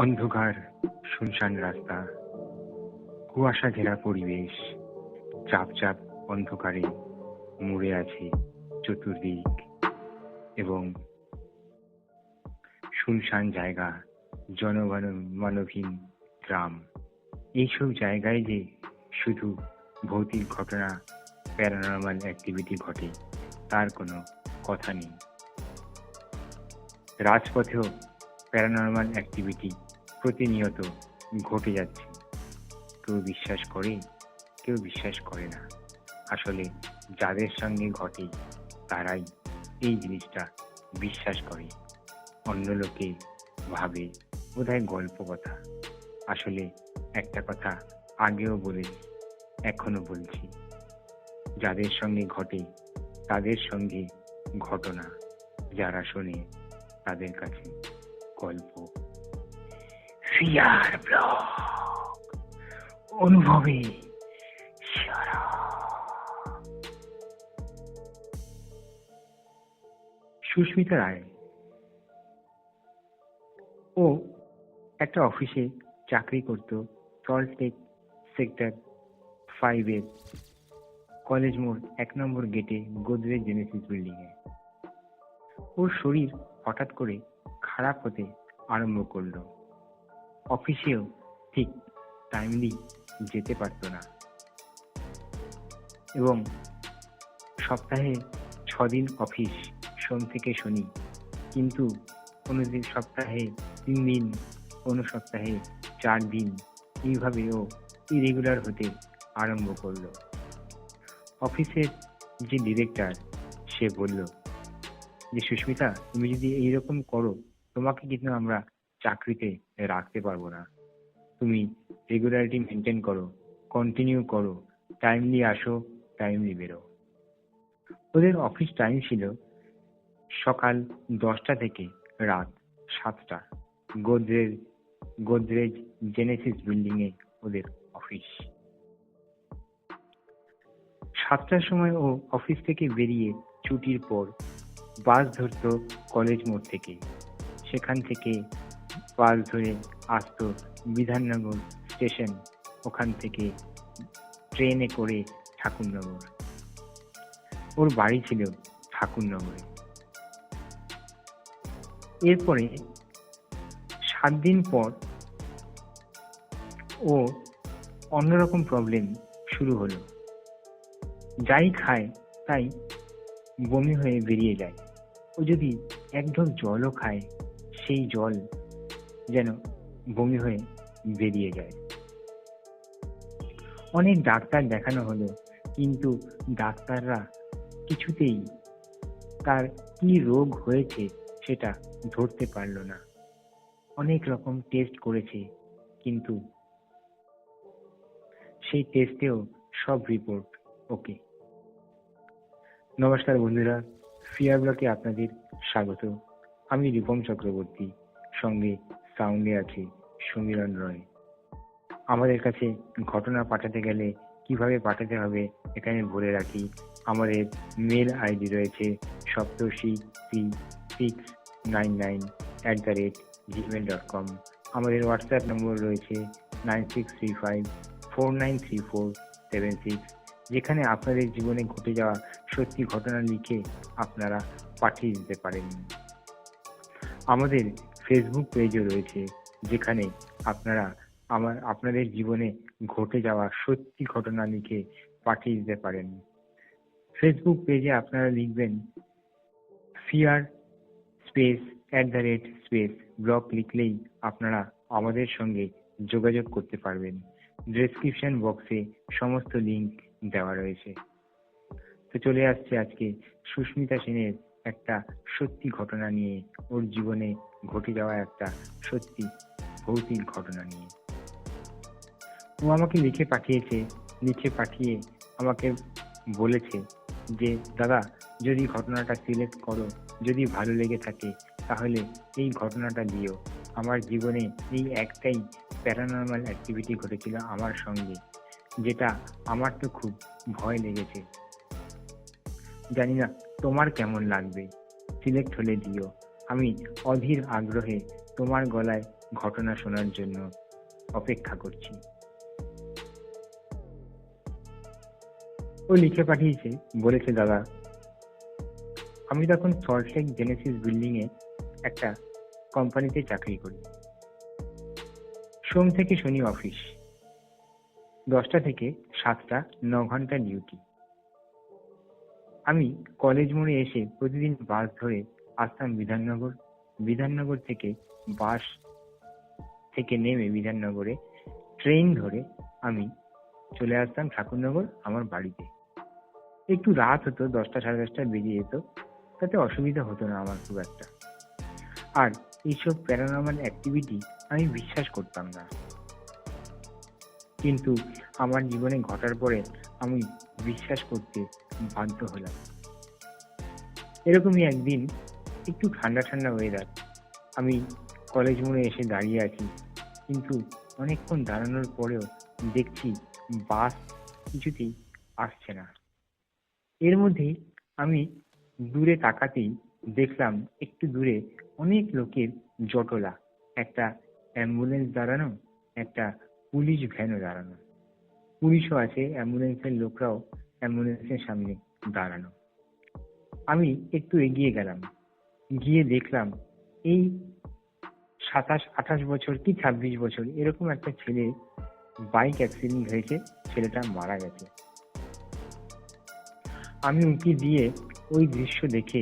অন্ধকার, শুনশান রাস্তা, কুয়াশা ঘেরা পরিবেশ, চাপ চাপ অন্ধকারে মুড়ে আছে চতুর্দিক এবং শুনশান জায়গা, জনমানবহীন গ্রাম। এইসব জায়গায় যে শুধু ভৌতিক ঘটনা, প্যারানর্মাল অ্যাক্টিভিটি ঘটে তার কোনো কথা নেই। রাজপথেও প্যারানর্মাল অ্যাক্টিভিটি প্রতিনিয়ত ঘটে যাচ্ছে। কেউ বিশ্বাস করে, কেউ বিশ্বাস করে না। আসলে যাদের সঙ্গে ঘটে তারাই এই জিনিসটা বিশ্বাস করে। অন্য লোকে ভাবে বোধহয় গল্প কথা। আসলে একটা কথা আগেও বলেছি, এখনো বলছি, যাদের সঙ্গে ঘটে তাদের সঙ্গে ঘটনা, যারা শোনে তাদের কাছে গল্প। ফিয়ার ব্লগ, অনুভবে সারা। সুস্মিতা রায়, ও একটা অফিসে চাকরি করত, সল্টলেক সেক্টর 5-এর কলেজ মোড় 1 নম্বর গেটে গোদরেজ জেনেসিস বিল্ডিংয়ে। ওর শরীর হঠাৎ করে খারাপ হতে আরম্ভ করলো। অফিসেও ঠিক টাইমলি যেতে পারত না এবং সপ্তাহে 6 দিন অফিস, সোম থেকে শনি, কিন্তু কোনো দিন সপ্তাহে 3 দিন, কোনো সপ্তাহে 4 দিন, এইভাবে ও ইরেগুলার হতে আরম্ভ করলো। অফিসের যে ডিরেক্টর, সে বলল যে সুস্মিতা, তুমি যদি এইরকম করো তোমাকে কিন্তু আমরা চাকরিতে রাখতে পারবো না। তুমি রেগুলারিটি মেনটেন করো, কন্টিনিউ করো, টাইমলি আসো, টাইমলি বেরো। ওদের অফিস টাইম ছিল সকাল 10টা থেকে রাত 7টা। গোদরেজ জেনেসিস বিল্ডিংয়ে ওদের অফিস। 7টার সময় ও অফিস থেকে বেরিয়ে ছুটির পর বাস ধরতো কলেজ মোড় থেকে। সেখান থেকে বাস ধরে আসতো বিধাননগর স্টেশন, ওখান থেকে ট্রেনে করে ঠাকুরনগর। ওর বাড়ি ছিল ঠাকুরনগরে। এরপরে 7 দিন পর ও অন্যরকম প্রবলেম শুরু হলো। যাই খায় তাই বমি হয়ে বেরিয়ে যায়। ও যদি এক ঢোক জলও খায়, সেই জল যেন বমি হয়ে বেরিয়ে যায়। অনেক ডাক্তার দেখানো হলো, কিন্তু ডাক্তাররা কিছুতেই তার কি রোগ হয়েছে সেটা ধরতে পারলো না। অনেক রকম টেস্ট করেছে, কিন্তু সেই টেস্টেও সব রিপোর্ট ওকে। নমস্কার বন্ধুরা, ফিয়ার ব্লগে আপনাদের স্বাগত। আমি রূপম চক্রবর্তী, সঙ্গে সাউন্ডে আছে সমীরণ রয়। আমাদের কাছে ঘটনা পাঠাতে গেলে কিভাবে পাঠাতে হবে এখানে বলে রাখি। আমাদের মেল আইডি রয়েছে saptoshi3699@gmail.com। আমাদের হোয়াটসঅ্যাপ নম্বর রয়েছে 9635493476, যেখানে আপনাদের জীবনে ঘটে যাওয়া সত্যি ঘটনা লিখে আপনারা পাঠিয়ে দিতে পারেন। আমাদের ফেসবুক পেজও রয়েছে, যেখানে আপনারা আপনাদের জীবনে ঘটে যাওয়া সত্যি ঘটনা লিখে পাঠিয়ে দিতে পারেন। ফেসবুক পেজে আপনারা লিখবেন ফিয়ার @ব্লগ, লিখলেই আপনারা আমাদের সঙ্গে যোগাযোগ করতে পারবেন। ডেসক্রিপশন বক্সে সমস্ত লিঙ্ক দেওয়া রয়েছে। তো চলে আসছে আজকে সুস্মিতা সেনের একটা সত্যি ঘটনা নিয়ে, ওর জীবনে ঘটে যাওয়া একটা সত্যি ভৌতিক ঘটনা নিয়ে। ও আমাকে লিখে পাঠিয়ে আমাকে বলেছে যে দাদা, যদি ঘটনাটা সিলেক্ট করো, যদি ভালো লেগে থাকে তাহলে এই ঘটনাটা দিও। আমার জীবনে এই একটাই প্যারানর্মাল অ্যাক্টিভিটি ঘটেছিল আমার সঙ্গে, যেটা আমার তো খুব ভয় লেগেছে। জানি না তোমার কেমন লাগবে, সিলেক্ট হলে দিও। আমি অধীর আগ্রহে তোমার গলায় ঘটনা শোনার জন্য অপেক্ষা করছি। ও লিখে পাঠিয়েছে, বলেছে, দাদা, আমি তখন সল্টলেক জেনেসিস বিল্ডিং এ একটা কোম্পানিতে চাকরি করি। সোম থেকে শনি অফিস, 10টা থেকে 7টা, 9 ঘন্টা ডিউটি। আমি কলেজ মোড়ে এসে প্রতিদিন বাস ধরে আসতাম বিধাননগর। বিধাননগর থেকে বাস থেকে নেমে বিধাননগরে ট্রেন ধরে আমি চলে আসতাম ঠাকুরনগর আমার বাড়িতে। একটু রাত হতো, 10টা সাড়ে 10টা বেজে যেত, তাতে অসুবিধা হতো না আমার খুব একটা। আর এইসব প্যারানর্মাল অ্যাক্টিভিটি আমি বিশ্বাস করতাম না, কিন্তু আমার জীবনে ঘটার পরে আমি বিশ্বাস করতে বাধ্য হলাম। এরকমই একদিন একটু ঠান্ডা ঠান্ডা ওয়েদার, আমি কলেজ মোড়ে এসে দাঁড়িয়ে আছি, কিন্তু অনেকক্ষণ দাঁড়ানোর পরেও দেখছি বাস কিছুতেই আসছে না। এর মধ্যেই আমি দূরে তাকাতেই দেখলাম একটু দূরে অনেক লোকের জটলা, একটা অ্যাম্বুলেন্স দাঁড়ানো, একটা পুলিশ ভ্যানও দাঁড়ানো, পুলিশও আছে, অ্যাম্বুলেন্সের লোকরাও অ্যাম্বুলেন্সের সামনে দাঁড়ানো। আমি একটু এগিয়ে গেলাম, গিয়ে দেখলাম এই 27-28 বছর কি 26 বছর এরকম একটা ছেলে বাইক অ্যাক্সিডেন্ট হয়েছে, ছেলেটা মারা গেছে। আমি উঁকি দিয়ে ওই দৃশ্য দেখে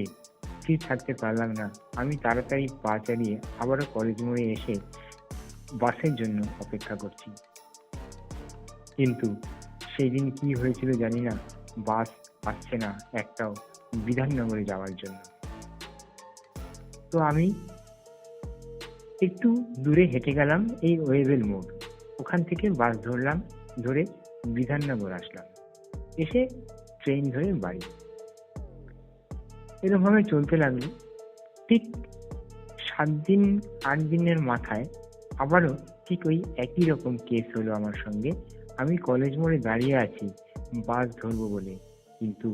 স্থির থাকতে পারলাম না। আমি তাড়াতাড়ি পা চালিয়ে আবারও কলেজ মোড়ে এসে বাসের জন্য অপেক্ষা করছি, কিন্তু সেই দিন কি হয়েছিল জানি না, বাস আসছে না একটাও বিধাননগরে যাওয়ার জন্য। তো আমি একটু দূরে হেঁটে গেলাম এই ওয়েবেল মোড়, ওখান থেকে বাস ধরলাম, ধরে বিধাননগর আসলাম, এসে ট্রেন ধরে বাড়ি। এরকমভাবে চলতে লাগলো। ঠিক 7-8 দিনের মাথায় আবারও ঠিক ওই একই রকম কেস হলো আমার সঙ্গে। আমি কলেজ মোড়ে দাঁড়িয়ে আছি বাস ধরবো বলে, কিন্তু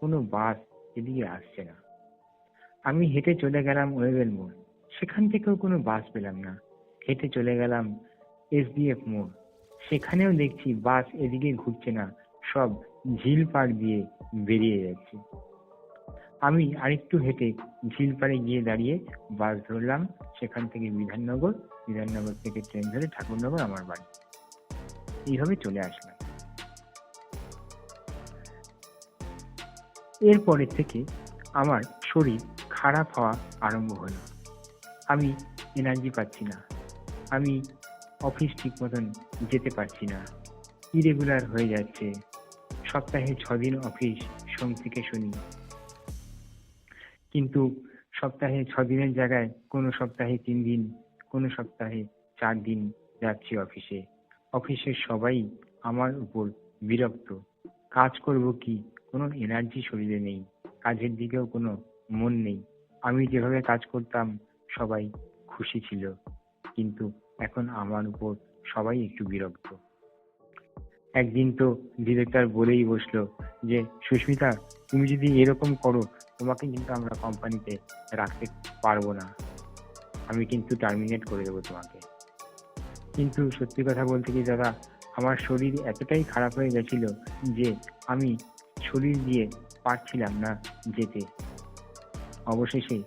কোনো বাস এদিকে আসছে না। আমি হেঁটে চলে গেলাম ওয়েবেল মোড়, সেখান থেকেও কোনো বাস পেলাম না। হেঁটে চলে গেলাম SDF মোড়, সেখানেও দেখছি বাস এদিকে ঘুরছে না, সব ঝিল পাড় দিয়ে বেরিয়ে যাচ্ছে। আমি আরেকটু হেঁটে ঝিল পাড়ে গিয়ে দাঁড়িয়ে বাস ধরলাম, সেখান থেকে বিধাননগর, বিধাননগর থেকে ট্রেন ধরে ঠাকুরনগর আমার বাড়ি। এইভাবে চলে আসলাম। এরপরের থেকে আমার শরীর খারাপ হওয়া আরম্ভ হলো। আমি এনার্জি পাচ্ছি না, আমি অফিস ঠিক মতন যেতে পারছি না, ইরেগুলার হয়ে যাচ্ছে। সপ্তাহে 6 দিন অফিস, সোম থেকে শনি, কিন্তু সপ্তাহে 6 দিনের জায়গায় কোনো সপ্তাহে 3 দিন, কোনো সপ্তাহে 4 দিন যাচ্ছি অফিসে। অফিসের সবাই আমার উপর বিরক্ত। কাজ করব কি, কোনো এনার্জি শরীরে নেই, কাজের দিকেও কোনো মন নেই। আমি যেভাবে কাজ করতাম সবাই খুশি ছিল, কিন্তু এখন আমার উপর সবাই একটু বিরক্ত। একদিন তো ডিরেক্টর বলেই বসলো যে, সুস্মিতা, তুমি যদি এরকম করো তোমাকে কিন্তু আমরা কোম্পানিতে রাখতে পারবো না, আমি কিন্তু টার্মিনেট করে দেবো তোমাকে। কিন্তু সত্যি কথা বলতে কি দাদা, আমার শরীর এতটাই খারাপ হয়ে গেছিল যে আমি শরীর দিয়ে পারছিলাম না যেতে। অবশেষে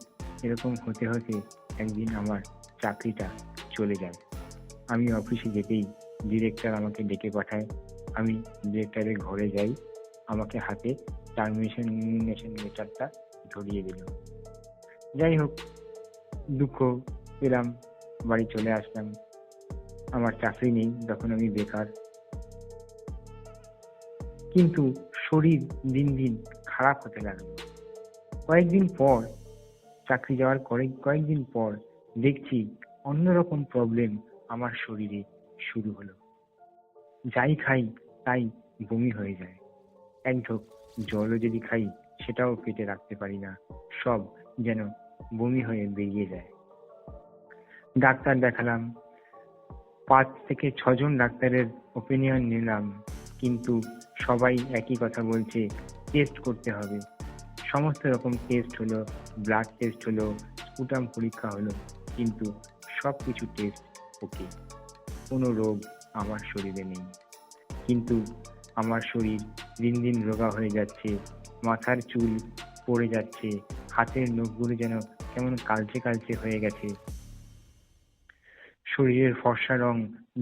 এরকম হতে হতে একদিন আমার চাকরিটা চলে যায়। আমি অফিসে যেতেই ডিরেক্টর আমাকে ডেকে পাঠায়। আমি ডিরেক্টরের ঘরে যাই, আমাকে হাতে টার্মিনেশন লেটারটা ধরিয়ে দিল। যাই হোক, দুঃখ পেলাম, বাড়ি চলে আসলাম। আমার চাকরি নেই, তখন আমি বেকার। কিন্তু শরীর দিন দিন খারাপ হতে লাগলো। কয়েকদিন পর, চাকরি যাওয়ার কয়েকদিন পর দেখছি অন্যরকম প্রবলেম আমার শরীরে শুরু হলো। যাই খাই তাই বমি হয়ে যায়, এক ঢোক জলও যদি খাই সেটাও পেটে রাখতে পারি না, সব যেন বমি হয়ে বেরিয়ে যায়। ডাক্তার দেখালাম, 5 থেকে 6 জন ডাক্তারের ওপিনিয়ন নিলাম, কিন্তু সবাই একই কথা বলছে, টেস্ট করতে হবে। সমস্ত রকম টেস্ট হলো, ব্লাড টেস্ট হলো, স্পুটাম পরীক্ষা হলো, কিন্তু সবকিছু টেস্ট ওকে, কোনো রোগ আমার শরীরে নেই। কিন্তু আমার শরীর দিন দিন রোগা হয়ে যাচ্ছে, মাথার চুল পড়ে যাচ্ছে, হাতের নখগুলো যেন কেমন কালচে কালচে হয়ে গেছে, শরীরের ফর্সা রং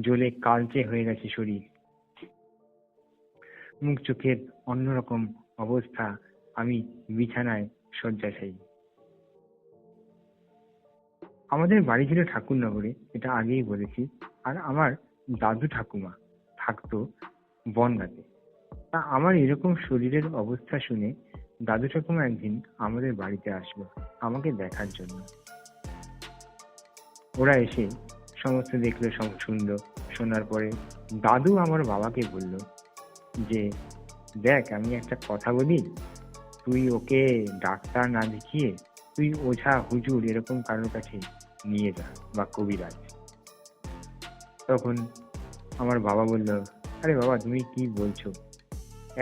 জ্বলে কালচে হয়ে গেছে শরীর, মুখ চোখের অন্যরকম অবস্থা। আমি বিছানায় শয্যাশায়ী। আমাদের বাড়ি ছিল ঠাকুরনগরে, এটা আগেই বলেছি। আর আমার দাদু ঠাকুমা থাকতো বনগাঁতে। তা আমার এরকম শরীরের অবস্থা শুনে দাদু ঠাকুমা একদিন আমাদের বাড়িতে আসলো আমাকে দেখার জন্য। ওরা এসে সমস্ত দেখলো, সব শুনলো। শোনার পরে দাদু আমার বাবাকে বলল যে, দেখ আমি একটা কথা বলি, তুই ওকে ডাক্তার না দেখিয়ে তুই ওঝা হুজুর এরকম কারোর কাছে নিয়ে যা, বা কবিরাজ। তখন আমার বাবা বলল, আরে বাবা তুমি কি বলছো,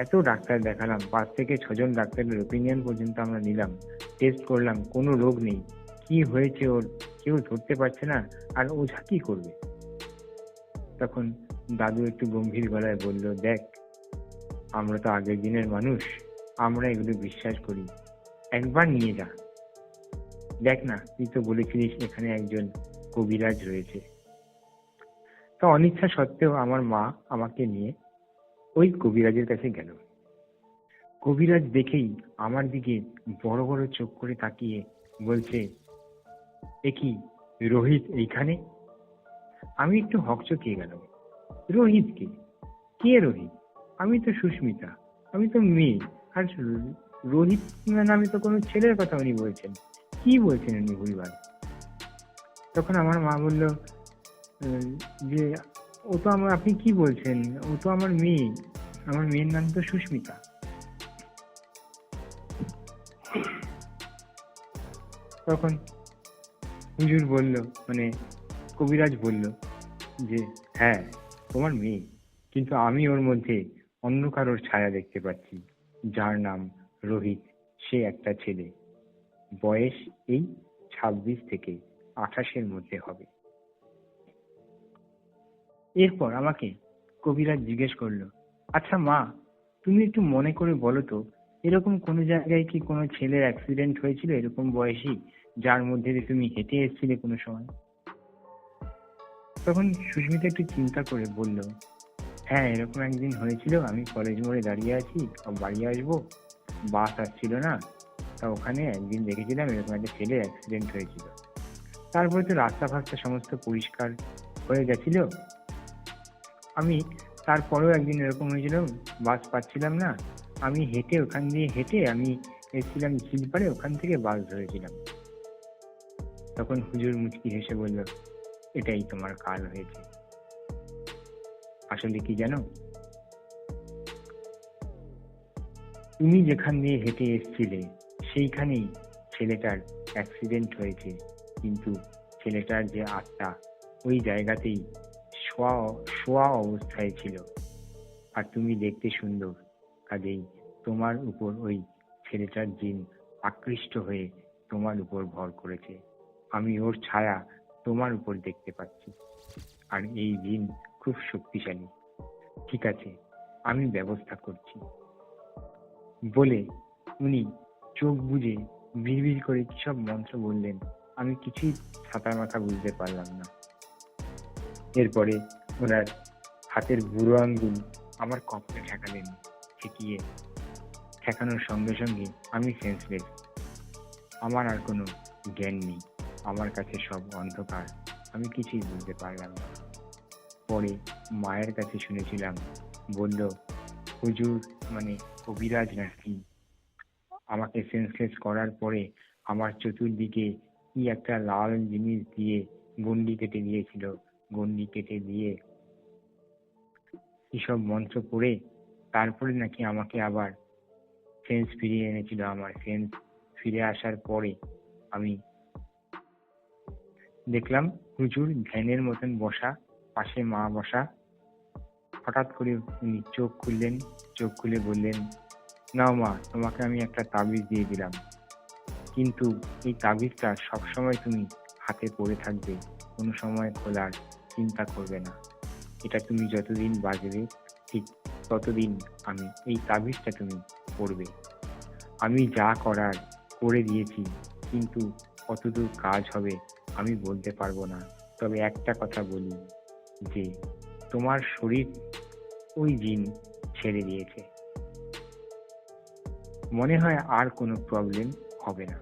এত ডাক্তার দেখালাম, 5 থেকে 6 জন ডাক্তারের ওপিনিয়ন পর্যন্ত আমরা নিলাম, টেস্ট করলাম, কোনো রোগ নেই, কি হয়েছে ওর কেউ ধরতে পারছে না, আর ওঝা কি করবে? তখন দাদু একটু গম্ভীর গলায় বলল, দেখ আমরা তো আগের দিনের মানুষ, আমরা এগুলো বিশ্বাস করি, একবার নিয়ে যা, দেখ না তুই তো বলেছিলিস এখানে একজন কবিরাজ রয়েছে। তো অনিচ্ছা সত্ত্বেও আমার মা আমাকে নিয়ে ওই কবিরাজের কাছে গেল। কবিরাজ দেখেই আমার দিকে বড় বড় চোখ করে তাকিয়ে বলছে, এ কি রোহিত এইখানে? আমি একটু হকচকিয়ে গেলাম। রোহিত কে? কে রোহিত? আমি তো সুস্মিতা, আমি তো মেয়ে। আর রোহিত নামে তো কোনো ছেলের কথা উনি বলছেন, কি বলছেন উনি ভুলভাল। তখন আমার মা বলল যে, ও তো আমার, আপনি কি বলছেন, ও তো আমার মেয়ে, আমার মেয়ের নাম তো সুস্মিতা। তখন হুজুর বলল, মানে কবিরাজ বলল যে, হ্যাঁ তোমার মেয়ে, কিন্তু আমি ওর মধ্যে অন্য কারোর ছায়া দেখতে পাচ্ছি, যার নাম রোহিত। সে একটা ছেলে, বয়স এই 26 থেকে 28-এর মধ্যে হবে। এরপর আমাকে কবিরাজ জিজ্ঞেস করলো, আচ্ছা মা, তুমি একটু মনে করে বলো তো, এরকম কোনো জায়গায় কি কোনো ছেলের অ্যাক্সিডেন্ট হয়েছিল এরকম বয়সী, যার মধ্যে দিয়ে তুমি হেঁটে এসেছিলে কোনো সময়? তখন সুস্মিতা একটু চিন্তা করে বলল, হ্যাঁ এরকম একদিন হয়েছিল, আমি কলেজ মোড়ে দাঁড়িয়ে আছি, বাড়ি আসবো, বাস আসছিল না, তা ওখানে একদিন দেখেছিলাম এরকম একটা ছেলে অ্যাক্সিডেন্ট হয়েছিল। তারপরে তো রাস্তা ফাস্তা সমস্ত পরিষ্কার হয়ে গেছিল, আমি তারপরেও একদিন এরকম হয়েছিল, বাস পাচ্ছিলাম না, আমি হেঁটে ওখান দিয়ে হেঁটে আমি এসেছিলাম ঝিলপাড়ে, ওখান থেকে বাস ধরেছিলাম। তখন হুজুর মুচকি হেসে বলল, এটাই তোমার কাল হয়েছে। আসলে কি জানো, তুমি যেখান দিয়ে হেঁটে এসেছিলে সেইখানেই ছেলেটার অ্যাক্সিডেন্ট হয়েছে, কিন্তু ছেলেটার যে আত্মা ওই জায়গাতেই শোয়া শোয়া অবস্থায় ছিল। আর তুমি দেখতে সুন্দর, কাজেই তোমার উপর ওই ছেলেটার জিন আকৃষ্ট হয়ে তোমার উপর ভর করেছে। আমি ওর ছায়া তোমার উপর দেখতে পাচ্ছি, আর এই জিন খুব শক্তিশালী। ঠিক আছে, আমি ব্যবস্থা করছি। বলে উনি চোখ বুজে বিড়বিড় করে কি সব মন্ত্র বললেন, আমি কিছুই ছাতার মাথা বুঝতে পারলাম না। এরপরে ওনার হাতের বুড়ো আঙ্গুল আমার কপালে ঠেকালেন, ঠেকিয়ে ঠেকানোর সঙ্গে সঙ্গে আমি সেন্সলেস, আমার আর কোনো জ্ঞান নেই, আমার কাছে সব অন্ধকার, আমি কিছুই বুঝতে পারলাম না। পরে মায়ের কাছে শুনেছিলাম, বলল হুজুর মানে কবিরাজ নাকি আমাকে সেন্সলেস করার পরে আমার চতুর্দিকে কি একটা লাল জিনিস দিয়ে গন্ডি কেটে দিয়েছিল, গন্ডি কেটে দিয়ে এসব মন্ত্র পড়ে তারপরে নাকি আমাকে আবার সেন্স ফিরিয়ে এনেছিল। আমার সেন্স ফিরে আসার পরে আমি দেখলাম হুজুর ধ্যানের মতন বসা, পাশে মা বসা। হঠাৎ করে উনি চোখ খুললেন, চোখ খুলে বললেন, নাও মা, তোমাকে আমি একটা তাবিজ দিয়ে দিলাম, কিন্তু এই তাবিজটা সবসময় তুমি হাতে পরে থাকবে, কোনো সময় খোলার চিন্তা করবে না। এটা তুমি যতদিন বাঁচবে ঠিক ততদিন আমি এই তাবিজটা তুমি পড়বে। আমি যা করার করে দিয়েছি, কিন্তু কতদূর কাজ হবে আমি বলতে পারবো না। তবে একটা কথা বলি যে তোমার শরীর ওই জিন ছেড়ে দিয়েছে। মনে হয় আর কোনো প্রবলেম হবে না।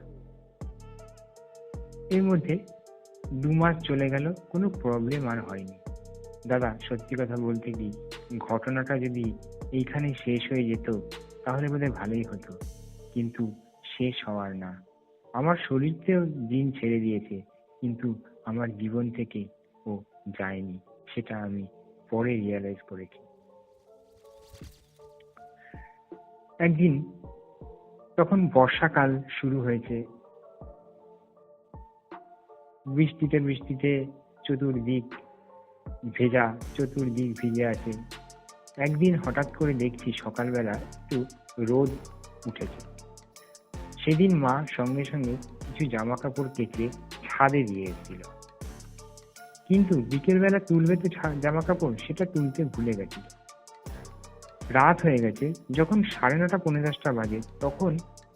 এর মধ্যে 2 মাস চলে গেল, কোনো প্রবলেম আর হয়নি। দাদা, সত্যি কথা বলতে কি, ঘটনাটা যদি এইখানে শেষ হয়ে যেত তাহলে বোধহয় ভালোই হতো, কিন্তু শেষ হওয়ার না। আমার শরীরতেও দিন ছেড়ে দিয়েছে, কিন্তু আমার জীবন থেকে ও যায়নি। সেটা আমি পরে রিয়ালাইজ করেছি। একদিন তখন বর্ষাকাল শুরু হয়েছে, বৃষ্টিতে বৃষ্টিতে চতুর্দিক ভেজা, চতুর্দিক ভিজে আছে। একদিন হঠাৎ করে দেখছি সকালবেলা একটু রোদ উঠেছে। সেদিন মা সঙ্গে সঙ্গে কিছু জামা কাপড় কেচে ছাদে দিয়ে এসেছিল, কিন্তু বিকেলবেলা তুলবে তো জামা কাপড়, সেটা তুলতে ভুলে গেছিল। রাত হয়ে গেছে, যখন 9:30 পৌনে 10টা বাজে, তখন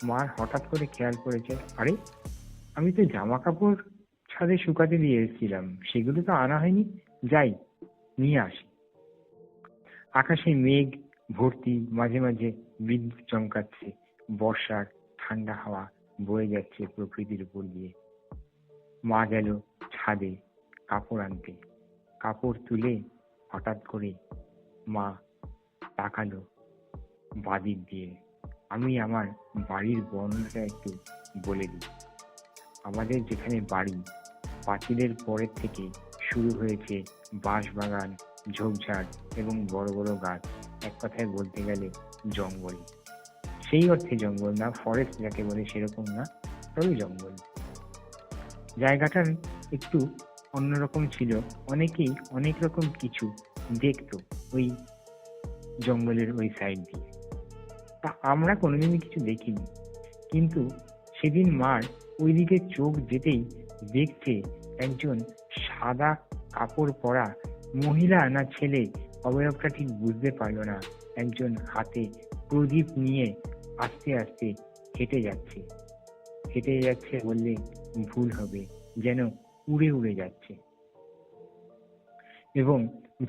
মার হঠাৎ করে খেয়াল করেছে, আরে আমি তো জামা কাপড় ছাদে শুকাতে দিয়ে এসেছিলাম, সেগুলো তো আনা হয়নি, যাই নিয়ে আসি। আকাশে মেঘ ভর্তি, মাঝে মাঝে বিদ্যুৎ চমকাচ্ছে, বর্ষার ঠান্ডা হাওয়া বয়ে যাচ্ছে প্রকৃতির উপর দিয়ে। মা গেল ছাদে কাপড় আনতে। কাপড় তুলে হঠাৎ করে মা তাকালো বাদিক দিয়ে। আমি আমার বাড়ির বর্ণনাটা একটু বলে দিই। আমাদের যেখানে বাড়ি, পাঁচিলের পরের থেকে শুরু হয়েছে বাঁশবাগান, ঝোপঝাড় এবং বড় বড় গাছ। এক কথায় বলতে গেলে জঙ্গল। সেই অর্থে জঙ্গল না, ফরেস্ট যাকে বলে সেরকম না, তবে জঙ্গল। জায়গাটার একটু অন্যরকম ছিল। অনেকেই অনেক রকম কিছু দেখতো ওই জঙ্গলের ওই সাইড দিয়ে। তা আমরা কোনোদিনই কিছু দেখিনি, কিন্তু সেদিন মার ওইদিকে চোখ যেতেই দেখছে একজন সাদা কাপড় পরা মহিলা না ছেলে, অবয়বটা ঠিক বুঝতে পারলো না, একজন হাতে প্রদীপ নিয়ে আস্তে আস্তে হেঁটে যাচ্ছে। হেঁটে যাচ্ছে বললে ভুল হবে, যেন উড়ে উড়ে যাচ্ছে, এবং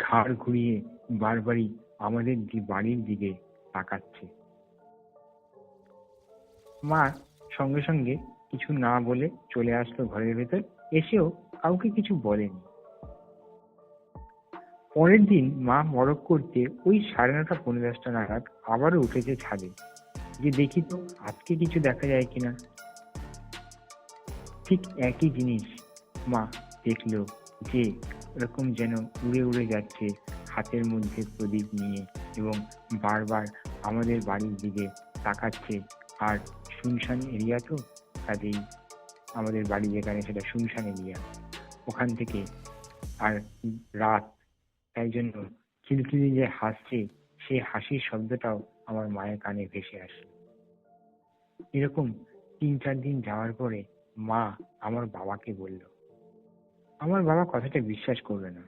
ঘাড় ঘুরিয়ে বারবারই আমাদের বাড়ির দিকে তাকাচ্ছে। মা সঙ্গে সঙ্গে কিছু না বলে চলে আসলো ঘরের ভেতর, এসেও কাউকে কিছু বলেনি। পরের দিন মা মরক করতে ওই 9:30 পৌনে 10টা নাগাদ আবারও উঠেছে ছাদে, যে দেখি তো আজকে কিছু দেখা যায় কিনা। ঠিক একই জিনিস মা দেখলো, যে এরকম যেন উড়ে উড়ে যাচ্ছে হাতের মধ্যে প্রদীপ নিয়ে, এবং বারবার আমাদের বাড়ির দিকে তাকাচ্ছে। আর শুনশান এরিয়া তো, কাজেই আমাদের বাড়ি যেখানে, সেটা শুনশান এরিয়া। ওখান থেকে আর রাত, তাই জন্য খিলখিলি যে হাসছে, সেই হাসির শব্দটাও আমার মায়ের কানে ভেসে আসে। এরকম 3-4 দিন যাওয়ার পরে মা আমার বাবাকে বলল। আমার বাবা কথাটা বিশ্বাস করবে না।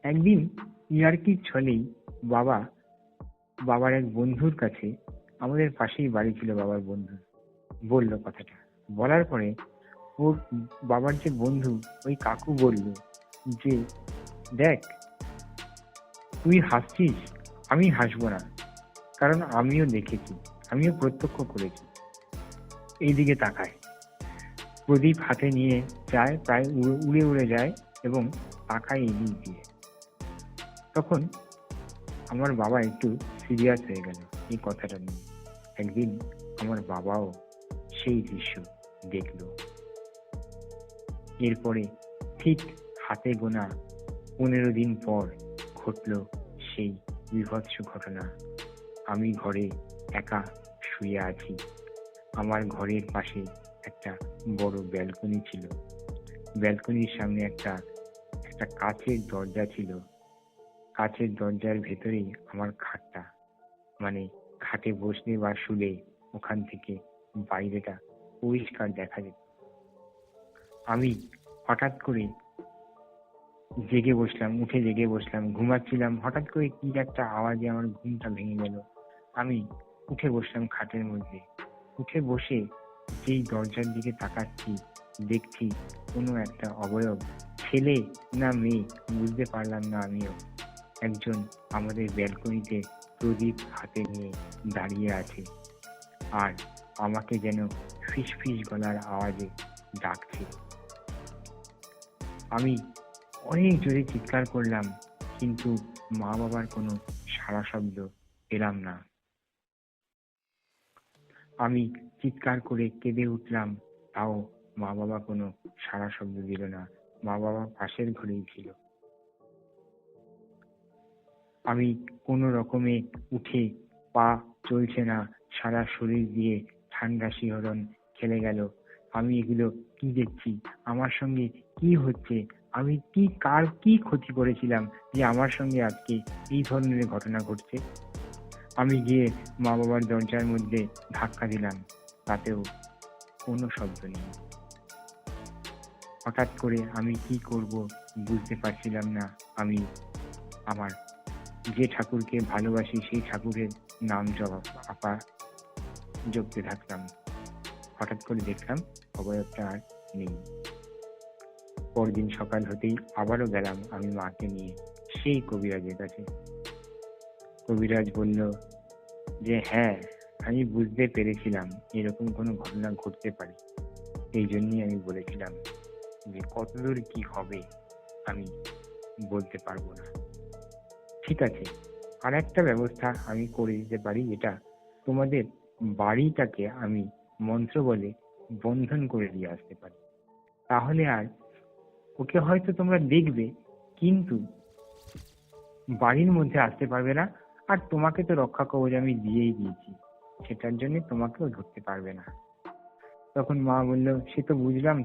একদিন ইয়ার্কির ছলেই বাবার এক বন্ধুর কাছে, আমাদের পাশেই বাড়ি ছিল বাবার বন্ধু, বলল কথাটা। বলার পরে ওর বাবার যে বন্ধু, ওই কাকু বলল যে, দেখ তুই হাসছিস, আমি হাসবো না, কারণ আমিও দেখেছি, আমিও প্রত্যক্ষ করেছি। এইদিকে তাকায়, প্রদীপ হাতে নিয়ে যায়, প্রায় উড়ে উড়ে যায় এবং তাকায় এই দিক দিয়ে। তখন আমার বাবা একটু সিরিয়াস হয়ে গেল এই কথাটা নিয়ে। একদিন আমার বাবাও সেই দৃশ্য দেখলো। এরপরে ঠিক হাতে গোনা 15 দিন পর ঘটল সেই বীভৎস ঘটনা। আমি ঘরে একা শুয়ে আছি। আমার ঘরের পাশে একটা বড় ব্যালকনি ছিল। ব্যালকনির সামনে একটা কাচের দরজা ছিল। কাচের দরজার ভেতরেই আমার খাটটা, মানে খাটে বসলে বা শুলে ওখান থেকে বাইরেটা পরিষ্কার দেখা যেত। আমি হঠাৎ করে জেগে বসলাম, ঘুমাচ্ছিলাম। হঠাৎ করে কি একটা আওয়াজে আমার ঘুমটা ভেঙে গেল। আমি উঠে বসলাম খাটের মধ্যে। উঠে বসে যেই দরজার দিকে তাকাচ্ছি, দেখছি কোনো একটা অবয়ব, ছেলে না মেয়ে বুঝতে পারলাম না আমিও, একজন আমাদের ব্যালকনিতে প্রদীপ হাতে নিয়ে দাঁড়িয়ে আছে আর আমাকে যেন ফিস ফিস গলার আওয়াজে ডাকছে। আমি অনেক জোরে চিৎকার করলাম, কিন্তু মা বাবার কোনো সাড়া শব্দ পেলাম না। আমি চিৎকার করে কেঁদে উঠলাম, তাও মা বাবা কোনো সাড়া শব্দ দিল না। মা বাবা পাশের ঘরেই ছিল। আমি কোনো রকমে উঠে, পা চলছে না, সারা শরীর দিয়ে ঠান্ডা শিহরণ খেলে গেল। আমি এগুলো কি দেখছি? আমার সঙ্গে কি হচ্ছে? আমি কার কি ক্ষতি করেছিলাম যে আমার সঙ্গে আজকে এই ধরনের ঘটনা ঘটছে? আমি গিয়ে মা বাবার দরজার মধ্যে ধাক্কা দিলাম, তাতেও কোনো শব্দ নেই। হঠাৎ করে আমি কি করব বুঝতে পারছিলাম না। আমি আমার যে ঠাকুরকে ভালোবাসি সেই ঠাকুরের নাম জপতে থাকলাম। হঠাৎ করে দেখলাম অবয়বটা আর নেই। পরদিন সকাল হতেই আবারও গেলাম আমি মাকে নিয়ে সেই কবিরাজের কাছে। কবিরাজ বলল যে হ্যাঁ, আমি বুঝতে পেরেছিলাম এরকম কোনো ঘটনা ঘটতে পারে। এই জন্যই আমি বলেছিলাম যে কতদূর কি হবে আমি বলতে পারবো না। ঠিক আছে, আর একটা ব্যবস্থা আমি করে দিতে পারি, যেটা তোমাদের বাড়িটাকে আমি মন্ত্র বলে বন্ধন করে দিয়ে আসতে পারি। তাহলে আর ওকে হয়তো তোমরা দেখবে, কিন্তু বাড়ির মধ্যে আসতে পারবে না। আর তোমাকে তো রক্ষা কবচ আমি দিয়েই দিয়েছি, সেটার জন্য তোমাকেও ধরতে পারবে না। তখন মা বলল, সে তো বুঝলাম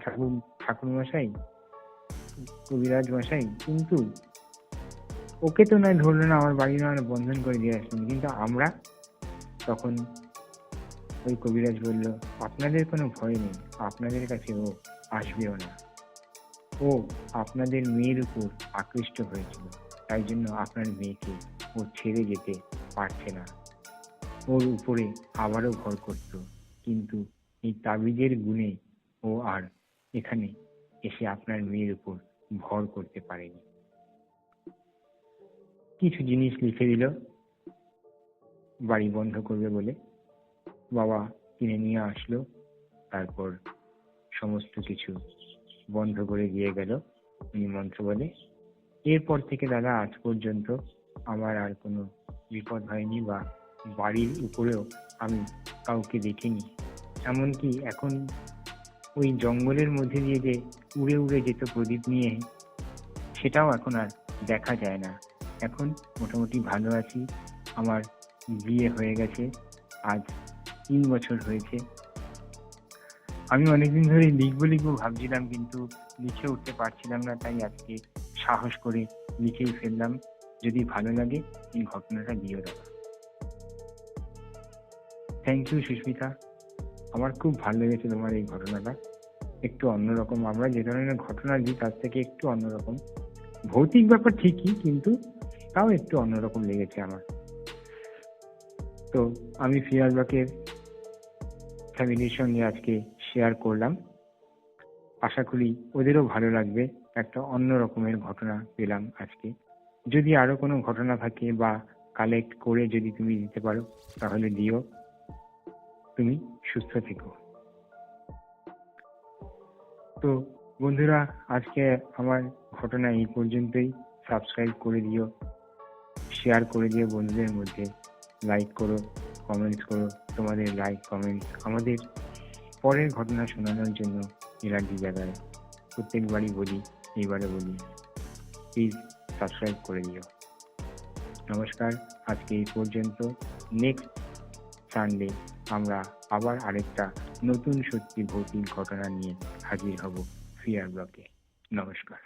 ঠাকুর মশাই, কবিরাজ মশাই, কিন্তু ওকে তো নয় ধরলো না, আমার বাড়ি নয় বন্ধন করে দিয়ে আসলেন, কিন্তু আমরা? তখন ওই কবিরাজ বলল, আপনাদের কোনো ভয় নেই, আপনাদের কাছে ও আসবেও না। ও আপনাদের মেয়ের উপর আকৃষ্ট হয়েছিল, তাই জন্য আপনার মেয়েকে ও ছেড়ে যেতে পারছে না। ওর উপরে আবারও ভর করত, কিন্তু এই তাবিজের গুণে ও আর এখানে এসে আপনার মেয়ের উপর ভর করতে পারেনি। কিছু জিনিস লিখে দিল বাড়ি বন্ধ করবে বলে। বাবা কিনে নিয়ে আসলো, তারপর সমস্ত কিছু বন্ধ করে দিয়ে গেল উনি মন্ত্র বলে। এরপর থেকে দাদা আজ পর্যন্ত আমার আর কোনো বিপদ হয়নি, বা বাড়ির উপরেও আমি কাউকে দেখিনি। এমনকি এখন ওই জঙ্গলের মধ্যে দিয়ে যে উড়ে উড়ে যেত প্রদীপ নিয়ে, সেটাও এখন আর দেখা যায় না। এখন মোটামুটি ভালো আছি। আমার বিয়ে হয়ে গেছে, আজ 3 বছর হয়েছে। আমি অনেকদিন ধরে লিখবো ভাবছিলাম, কিন্তু লিখে উঠতে পারছিলাম না, তাই আজকে সাহস করে লিখেই ফেললাম। যদি ভালো লাগে এই ঘটনাটা দিও দাদা। থ্যাংক ইউ সুস্মিতা, আমার খুব ভালো লেগেছে তোমার এই ঘটনাটা। একটু অন্যরকম, আমরা যে ধরনের ঘটনা দিই তার থেকে একটু অন্যরকম। ভৌতিক ব্যাপার ঠিকই, কিন্তু তাও একটু অন্যরকম লেগেছে আমার। তো আমি ফিয়াজবাকের ফ্যামিলির সঙ্গে আজকে শেয়ার করলাম। আশা করি ওদেরও ভালো লাগবে, একটা অন্য রকমের ঘটনা পেলাম আজকে। যদি আরো কোনো ঘটনা থাকে বা কালেক্ট করে যদি তুমি দিতে পারো তাহলে দিও। তুমি সুস্থ থেকো। তো বন্ধুরা, আজকে আমার ঘটনা এই পর্যন্তই। সাবস্ক্রাইব করে দিও, শেয়ার করে দিও বন্ধুদের মধ্যে, লাইক করো, কমেন্টস করো। তোমাদের লাইক কমেন্টস আমাদের পরের ঘটনা শোনানোর জন্য এনার্জি জাগায়। প্রত্যেকবারই বলি, এইবারে বলি, প্লিজ সাবস্ক্রাইব করে দিও। নমস্কার, আজকে এই পর্যন্ত। নেক্সট সানডে আমরা আবার আরেকটা নতুন সত্যি ভৌতিক ঘটনা নিয়ে হাজির হব ফিয়ার ব্লকে। নমস্কার।